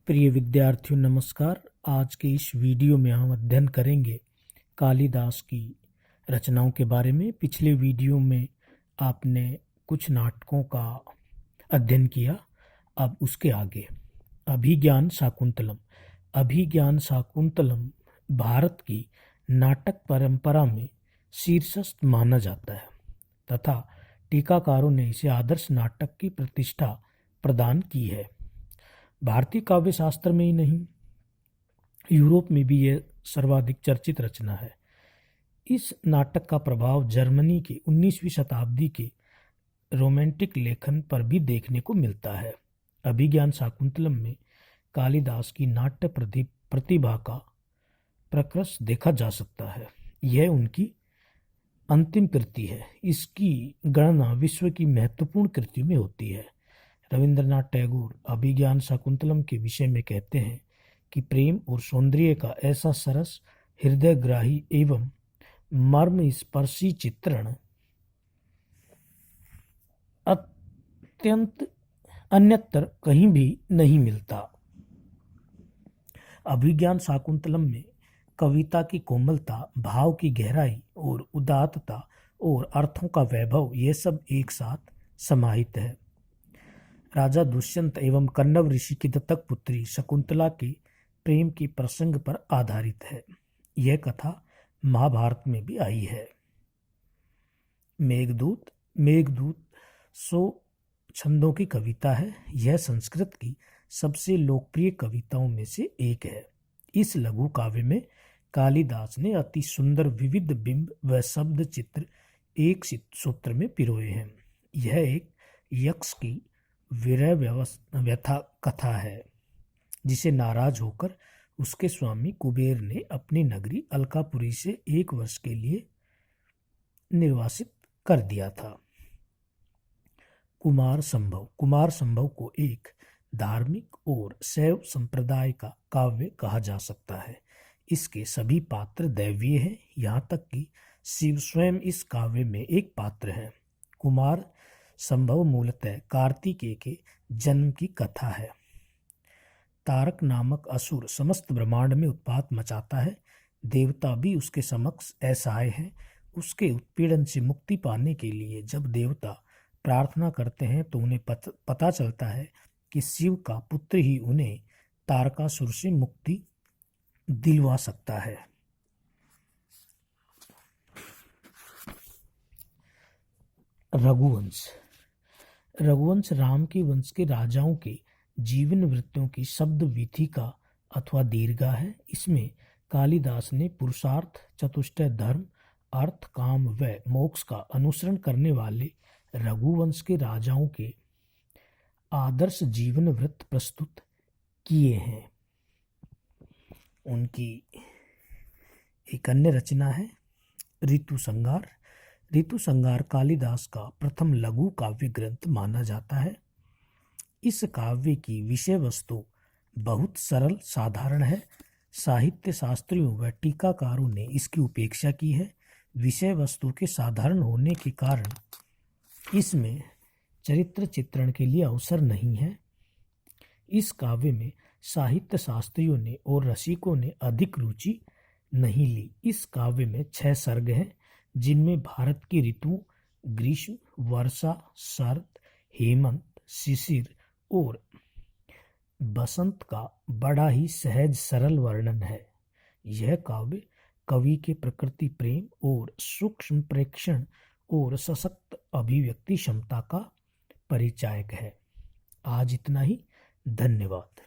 प्रिय विद्यार्थियों नमस्कार। आज के इस वीडियो में हम अध्ययन करेंगे कालिदास की रचनाओं के बारे में। पिछले वीडियो में आपने कुछ नाटकों का अध्ययन किया। अब उसके आगे अभिज्ञान शाकुंतलम। अभिज्ञान शाकुंतलम भारत की नाटक परंपरा में शीर्षस्थ माना जाता है तथा टीकाकारों ने इसे आदर्श नाटक की प्रतिष्ठा प्रदान की है। भारतीय काव्य शास्त्र में ही नहीं, यूरोप में भी यह सर्वाधिक चर्चित रचना है। इस नाटक का प्रभाव जर्मनी के 19वीं शताब्दी के रोमांटिक लेखन पर भी देखने को मिलता है। अभिज्ञान शाकुंतलम में कालिदास की नाट्य प्रतिभा का प्रकर्ष देखा जा सकता है। यह उनकी अंतिम कृति है। इसकी गणना विश्व की महत्वपूर्ण कृति में होती है। रविंद्रनाथ टैगोर अभिज्ञान शाकुंतलम के विषय में कहते हैं कि प्रेम और सौंदर्य का ऐसा सरस, हृदयग्राही एवं मर्मस्पर्शी चित्रण अत्यंत अन्यत्र कहीं भी नहीं मिलता। अभिज्ञान शाकुंतलम में कविता की कोमलता, भाव की गहराई और उदात्तता और अर्थों का वैभव, ये सब एक साथ समाहित है। राजा दुष्यंत एवं कण्व ऋषि की दत्तक पुत्री शकुंतला के प्रेम की प्रसंग पर आधारित है। यह कथा महाभारत में भी आई है। मेघदूत 100 छंदों की कविता है। यह संस्कृत की सबसे लोकप्रिय कविताओं में से एक है। इस लघु काव्य में कालिदास ने अति सुंदर विविध बिंब व शब्द चित्र एक सूत्र में पिरोए हैं। यह एक यक्ष की विरह व्यथा कथा है, जिसे नाराज होकर उसके स्वामी कुबेर ने अपनी नगरी अलकापुरी से 1 वर्ष के लिए निर्वासित कर दिया था। कुमार संभव को एक धार्मिक और शैव संप्रदाय का काव्य कहा जा सकता है। इसके सभी पात्र दैवीय हैं, यहाँ तक कि शिव स्वयं इस काव्य में एक पात्र है। कुमार संभव मूलतः कार्तिकेय के जन्म की कथा है। तारक नामक असुर समस्त ब्रह्मांड में उत्पात मचाता है। देवता भी उसके समक्ष असहाय हैं। उसके उत्पीड़न से मुक्ति पाने के लिए जब देवता प्रार्थना करते हैं तो उन्हें पता चलता है कि शिव का पुत्र ही उन्हें तारकासुर से मुक्ति दिलवा सकता है। रघुवंश राम के वंश के राजाओं के जीवन वृत्तियों की शब्द वीथिका अथवा दीर्घा है। इसमें कालिदास ने पुरुषार्थ, चतुष्टय, धर्म, अर्थ, काम व मोक्ष का अनुसरण करने वाले रघुवंश के राजाओं के आदर्श जीवन वृत्त प्रस्तुत किए हैं। उनकी एक अन्य रचना है ऋतुसंहार। ऋतुसंहार कालिदास का प्रथम लघु काव्य ग्रंथ माना जाता है। इस काव्य की विषय वस्तु बहुत सरल साधारण है। साहित्य शास्त्रियों व टीकाकारों ने इसकी उपेक्षा की है। विषय वस्तु के साधारण होने के कारण इसमें चरित्र चित्रण के लिए अवसर नहीं है। इस काव्य में साहित्य शास्त्रियों ने और रसिकों ने अधिक रुचि नहीं ली। इस काव्य में 6 सर्ग हैं, जिनमें भारत की ऋतु ग्रीष्म, वर्षा, शरद, हेमंत, शिशिर और बसंत का बड़ा ही सहज सरल वर्णन है। यह काव्य कवि के प्रकृति प्रेम और सूक्ष्म प्रेक्षण और सशक्त अभिव्यक्ति क्षमता का परिचायक है। आज इतना ही। धन्यवाद।